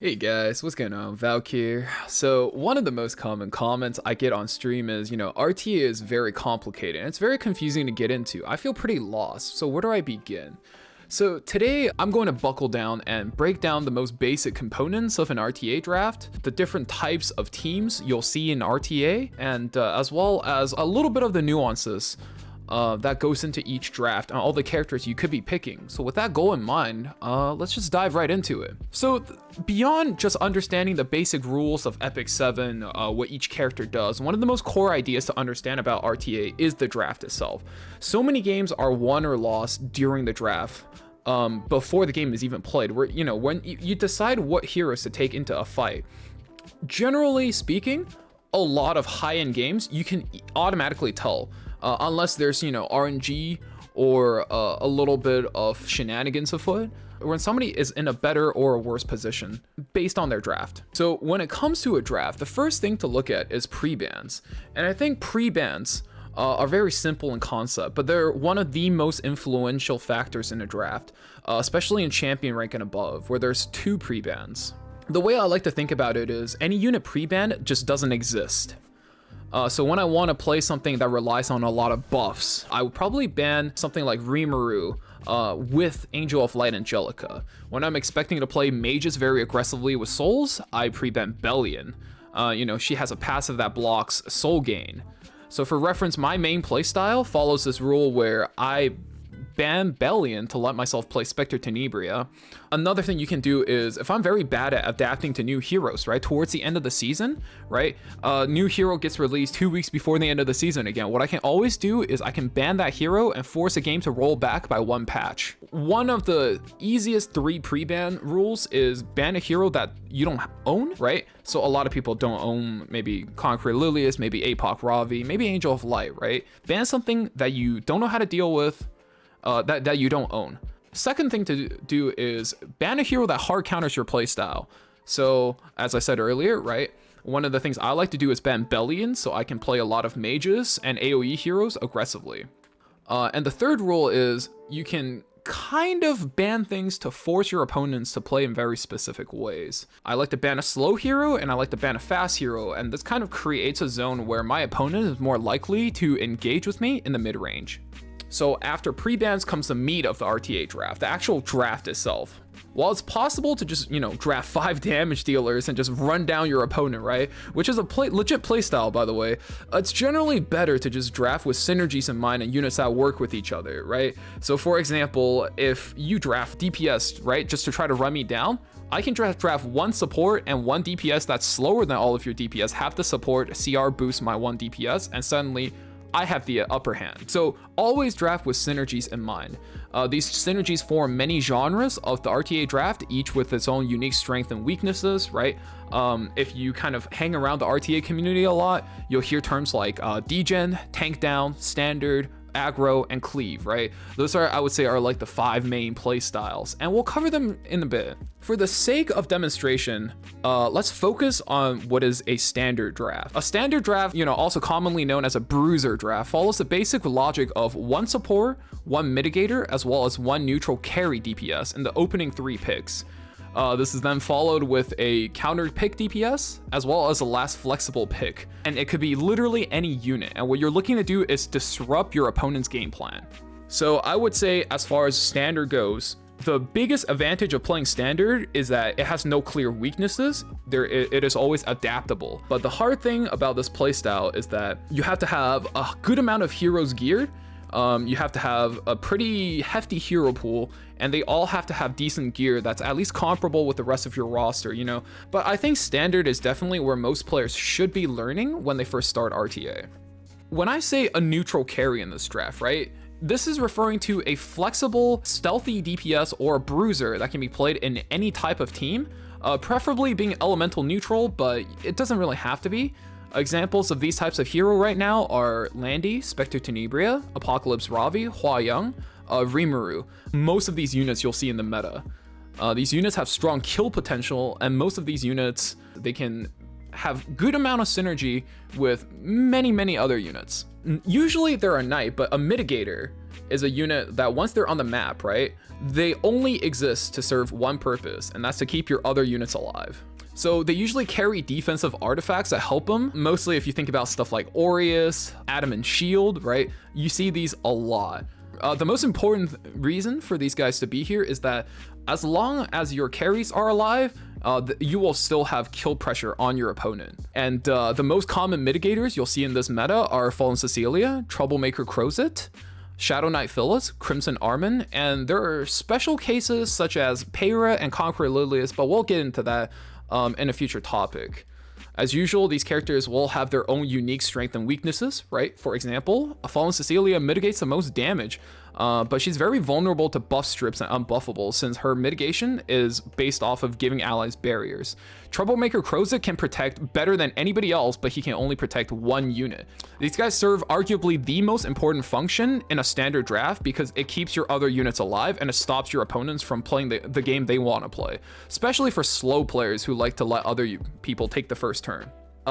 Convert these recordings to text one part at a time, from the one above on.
Hey guys, what's going on? Valk here. So one of the most common comments I get on stream is, RTA is very complicated and it's very confusing to get into. I feel pretty lost, so where do I begin? So today I'm going to buckle down and break down the most basic components of an RTA draft, the different types of teams you'll see in RTA, and as well as a little bit of the nuances that goes into each draft and all the characters you could be picking. So with that goal in mind, let's just dive right into it. So beyond just understanding the basic rules of Epic 7, what each character does, one of the most core ideas to understand about RTA is the draft itself. So many games are won or lost during the draft. Before the game is even played, where when you decide what heroes to take into a fight. Generally speaking, a lot of high-end games you can automatically tell, unless there's RNG or a little bit of shenanigans afoot, when somebody is in a better or a worse position based on their draft. So when it comes to a draft, the first thing to look at is pre-bans, and I think pre-bans are very simple in concept, but they're one of the most influential factors in a draft, especially in champion rank and above, where there's 2 pre-bans. The way I like to think about it is any unit pre-ban just doesn't exist. So when I want to play something that relies on a lot of buffs, I would probably ban something like Rimuru with Angel of Light Angelica. When I'm expecting to play mages very aggressively with souls, I pre-ban Bellion. She has a passive that blocks soul gain. So for reference, my main playstyle follows this rule where I ban Bellion to let myself play Spectre Tenebria. Another thing you can do is, if I'm very bad at adapting to new heroes, right, towards the end of the season, right, a new hero gets released 2 weeks before the end of the season again, what I can always do is I can ban that hero and force a game to roll back by 1 patch. One of the easiest 3 pre-ban rules is ban a hero that you don't own, right? So a lot of people don't own maybe Concrete Lilius, maybe APOC Ravi, maybe Angel of Light, right? Ban something that you don't know how to deal with, that you don't own. Second thing to do is ban a hero that hard counters your playstyle. So as I said earlier, right, one of the things I like to do is ban Bellion so I can play a lot of mages and AoE heroes aggressively. And the third rule is you can kind of ban things to force your opponents to play in very specific ways. I like to ban a slow hero and I like to ban a fast hero, and this kind of creates a zone where my opponent is more likely to engage with me in the mid-range. So after pre-bans comes the meat of the RTA draft, the actual draft itself. While it's possible to just, draft 5 damage dealers and just run down your opponent, right? Which is a legit playstyle, by the way. It's generally better to just draft with synergies in mind and units that work with each other, right? So for example, if you draft DPS, right, just to try to run me down, I can draft 1 support and 1 DPS that's slower than all of your DPS, have the support CR boost my 1 DPS, and suddenly I have the upper hand. So always draft with synergies in mind. These synergies form many genres of the RTA draft, each with its own unique strengths and weaknesses, right? If you kind of hang around the RTA community a lot, you'll hear terms like degen, tank down, standard, aggro, and cleave, right? Those are, I would say, are like the 5 main play styles, and we'll cover them in a bit. For the sake of demonstration, let's focus on what is a standard draft. A standard draft, also commonly known as a bruiser draft, follows the basic logic of 1 support, 1 mitigator, as well as 1 neutral carry DPS in the opening 3 picks. This is then followed with a counter pick DPS, as well as a last flexible pick. And it could be literally any unit. And what you're looking to do is disrupt your opponent's game plan. So I would say, as far as standard goes, the biggest advantage of playing standard is that it has no clear weaknesses. It is always adaptable. But the hard thing about this playstyle is that you have to have a good amount of heroes geared. You have to have a pretty hefty hero pool, and they all have to have decent gear that's at least comparable with the rest of your roster, But I think standard is definitely where most players should be learning when they first start RTA. When I say a neutral carry in this draft, right, this is referring to a flexible, stealthy DPS or a bruiser that can be played in any type of team, preferably being elemental neutral, but it doesn't really have to be. Examples of these types of hero right now are Landy, Spectre Tenebria, Apocalypse Ravi, Hua-Young, Rimuru. Most of these units you'll see in the meta. These units have strong kill potential, and most of these units, they can have good amount of synergy with many other units. Usually they're a knight, but a mitigator is a unit that once they're on the map, right, they only exist to serve one purpose, and that's to keep your other units alive. So they usually carry defensive artifacts that help them. Mostly if you think about stuff like Aureus, Adamant Shield, right? You see these a lot. The most important reason for these guys to be here is that as long as your carries are alive, you will still have kill pressure on your opponent. And the most common mitigators you'll see in this meta are Fallen Cecilia, Troublemaker Crozet, Shadow Knight Phyllis, Crimson Armin, and there are special cases such as Peyra and Conqueror Lilius, but we'll get into that in a future topic. As usual, these characters will have their own unique strengths and weaknesses, right? For example, Fallen Cecilia mitigates the most damage, but she's very vulnerable to buff strips and unbuffable since her mitigation is based off of giving allies barriers. Troublemaker Crozet can protect better than anybody else, but he can only protect one unit. These guys serve arguably the most important function in a standard draft because it keeps your other units alive and it stops your opponents from playing the game they want to play, especially for slow players who like to let other people take the first turn.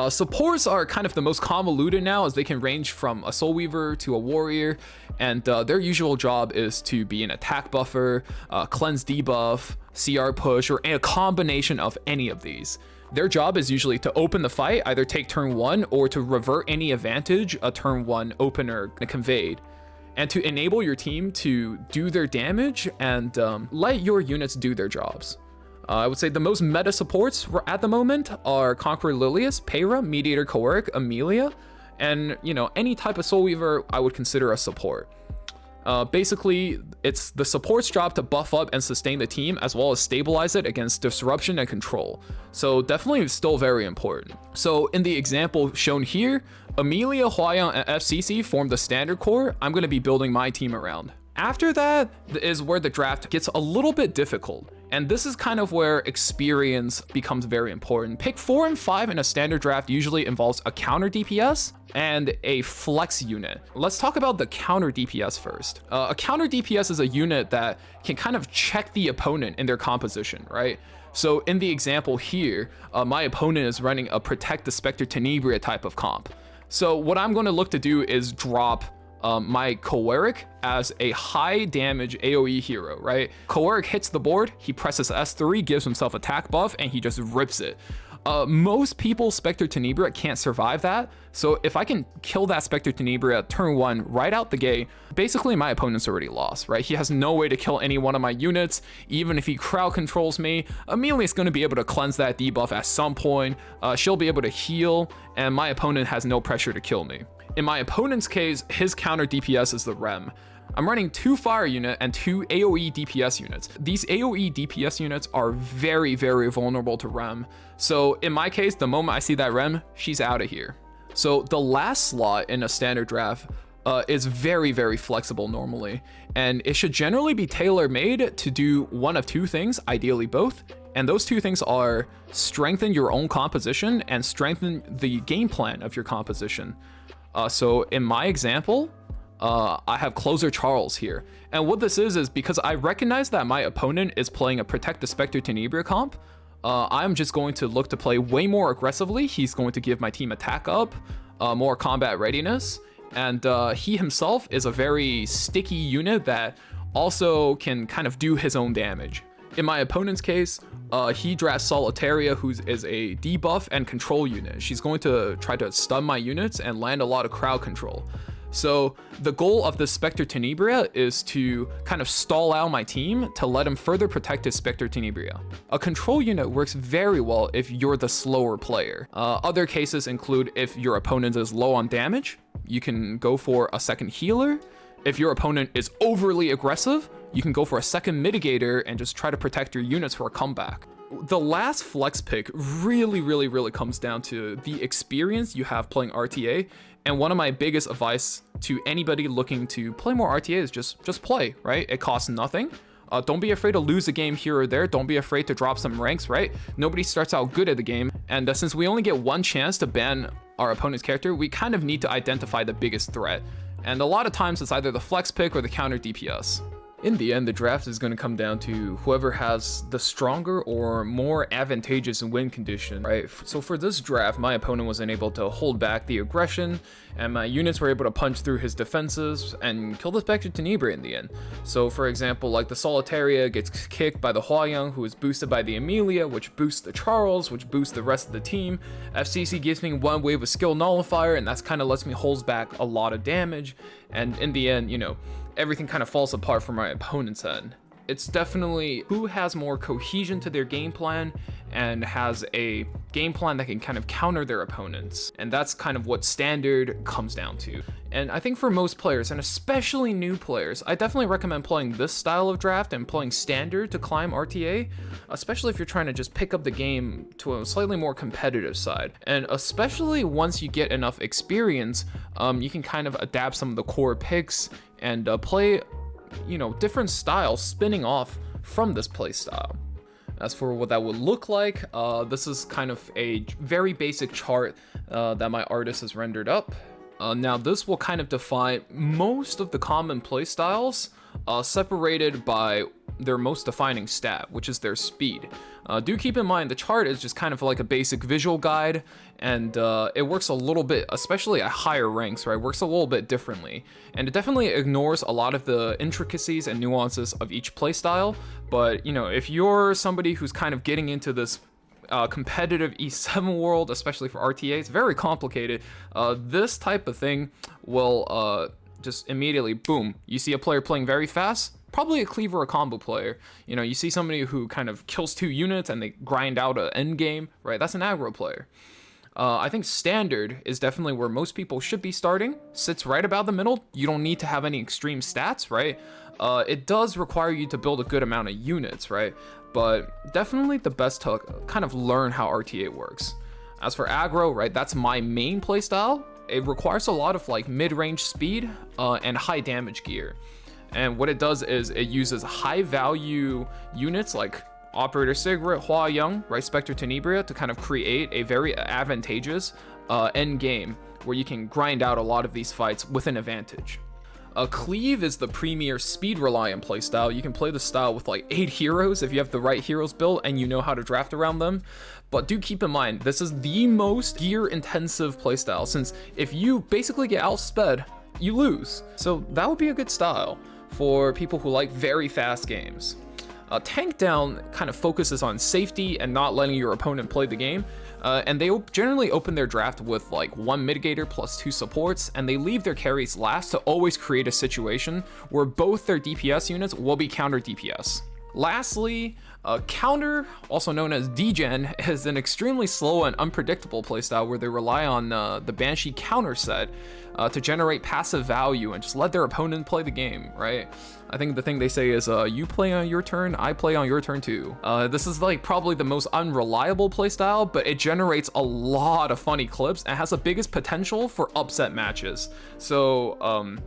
Supports are kind of the most convoluted now, as they can range from a Soul Weaver to a Warrior, and their usual job is to be an attack buffer, cleanse debuff, CR push, or a combination of any of these. Their job is usually to open the fight, either take turn 1 or to revert any advantage a turn 1 opener conveyed, and to enable your team to do their damage and let your units do their jobs. I would say the most meta supports at the moment are Conqueror Lilius, Peyra, Mediator Choleric, Amelia, and any type of Soul Weaver I would consider a support. Basically, it's the support's job to buff up and sustain the team as well as stabilize it against disruption and control. So definitely still very important. So in the example shown here, Amelia, Huayang, and FCC form the standard core I'm going to be building my team around. After that is where the draft gets a little bit difficult, and this is kind of where experience becomes very important. Pick 4 and 5 in a standard draft usually involves a counter DPS and a flex unit. Let's talk about the counter DPS first. A counter DPS is a unit that can kind of check the opponent in their composition, right? So in the example here, my opponent is running a Protect the Spectre Tenebria type of comp. So what I'm going to look to do is drop my Choleric as a high damage AoE hero, right? Choleric hits the board, he presses S3, gives himself attack buff, and he just rips it. Most people Spectre Tenebria can't survive that, so if I can kill that Spectre Tenebria turn 1 right out the gate, basically my opponent's already lost, right? He has no way to kill any one of my units. Even if he crowd controls me, Amelia's going to be able to cleanse that debuff at some point, she'll be able to heal, and my opponent has no pressure to kill me. In my opponent's case, his counter DPS is the Rem. I'm running 2 fire unit and 2 AoE DPS units. These AoE DPS units are very, very vulnerable to Rem. So in my case, the moment I see that Rem, she's out of here. So the last slot in a standard draft is very, very flexible normally, and it should generally be tailor-made to do one of 2 things, ideally both. And those 2 things are strengthen your own composition and strengthen the game plan of your composition. So in my example, I have Closer Charles here. And what this is because I recognize that my opponent is playing a Protect the Spectre Tenebria comp. I'm just going to look to play way more aggressively. He's going to give my team attack up, more combat readiness. And he himself is a very sticky unit that also can kind of do his own damage. In my opponent's case, he drafts Solitaria, who is a debuff and control unit. She's going to try to stun my units and land a lot of crowd control. So the goal of the Spectre Tenebria is to kind of stall out my team to let him further protect his Spectre Tenebria. A control unit works very well if you're the slower player. Other cases include if your opponent is low on damage, you can go for a second healer. If your opponent is overly aggressive, you can go for a second mitigator and just try to protect your units for a comeback. The last flex pick really comes down to the experience you have playing RTA, and one of my biggest advice to anybody looking to play more RTA is just play, right? It costs nothing. Don't be afraid to lose a game here or there. Don't be afraid to drop some ranks, right? Nobody starts out good at the game, and since we only get one chance to ban our opponent's character, we kind of need to identify the biggest threat. And a lot of times it's either the flex pick or the counter DPS. In the end, the draft is going to come down to whoever has the stronger or more advantageous win condition, right? So for this draft, my opponent wasn't able to hold back the aggression, and my units were able to punch through his defenses and kill the Spectre Tenebria in the end. So for example, like the Solitaria gets kicked by the Huayang, who is boosted by the Amelia, which boosts the Charles, which boosts the rest of the team. FCC gives me one wave of skill nullifier, and that's kind of lets me hold back a lot of damage. And in the end, you know, everything kind of falls apart for my opponent's end. It's definitely who has more cohesion to their game plan and has a game plan that can kind of counter their opponents. And that's kind of what standard comes down to. And I think for most players, and especially new players, I definitely recommend playing this style of draft and playing standard to climb RTA, especially if you're trying to just pick up the game to a slightly more competitive side. And especially once you get enough experience, you can kind of adapt some of the core picks and play, you know, different styles spinning off from this play style. As for what that would look like, this is kind of a very basic chart that my artist has rendered up. Now this will kind of define most of the common play styles, separated by their most defining stat, which is their speed. Do keep in mind the chart is just kind of like a basic visual guide, and it works a little bit, especially at higher ranks, right? Works a little bit differently, and it definitely ignores a lot of the intricacies and nuances of each playstyle. But you know, if you're somebody who's kind of getting into this competitive E7 world, especially for RTA, it's very complicated. This type of thing will just immediately, boom, you see a player playing very fast, probably a cleaver or combo player. You know, you see somebody who kind of kills 2 units and they grind out an end game, right? That's an aggro player. I think standard is definitely where most people should be starting. Sits right about the middle. You don't need to have any extreme stats, right? It does require you to build a good amount of units, right? But definitely the best to kind of learn how RTA works. As for aggro, right, that's my main playstyle. It requires a lot of like mid-range speed and high damage gear. And what it does is it uses high value units like Operator Sigrid, Huayang, right, Spectre Tenebria to kind of create a very advantageous end game where you can grind out a lot of these fights with an advantage. Cleave is the premier speed reliant playstyle. You can play the style with like 8 heroes if you have the right heroes built and you know how to draft around them. But do keep in mind, this is the most gear intensive playstyle, since if you basically get outsped, you lose. So that would be a good style for people who like very fast games. Tank down kind of focuses on safety and not letting your opponent play the game, and they generally open their draft with like 1 mitigator plus 2 supports, and they leave their carries last to always create a situation where both their DPS units will be counter DPS. Lastly, counter, also known as degen, is an extremely slow and unpredictable playstyle where they rely on the Banshee counter set to generate passive value and just let their opponent play the game, right? I think the thing they say is, you play on your turn, I play on your turn too. This is like probably the most unreliable playstyle, but it generates a lot of funny clips and has the biggest potential for upset matches. So,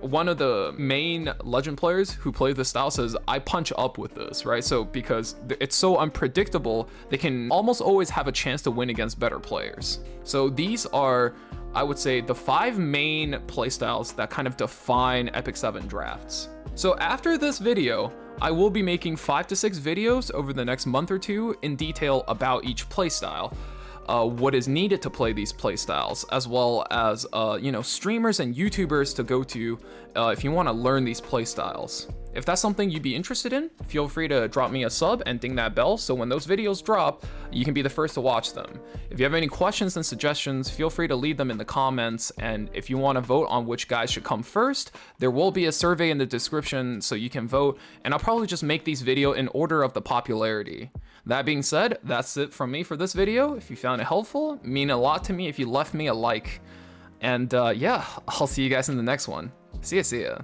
one of the main legend players who play this style says, I punch up with this, right? So because it's so unpredictable, they can almost always have a chance to win against better players. So these are, I would say, the 5 main playstyles that kind of define Epic 7 drafts. So after this video, I will be making 5 to 6 videos over the next month or 2 in detail about each playstyle. What is needed to play these playstyles, as well as you know, streamers and YouTubers to go to if you want to learn these playstyles. If that's something you'd be interested in, feel free to drop me a sub and ding that bell so when those videos drop, you can be the first to watch them. If you have any questions and suggestions, feel free to leave them in the comments, and if you want to vote on which guys should come first, there will be a survey in the description so you can vote, and I'll probably just make these videos in order of the popularity. That being said, that's it from me for this video. If you found it helpful, it means a lot to me if you left me a like. And yeah, I'll see you guys in the next one. See ya.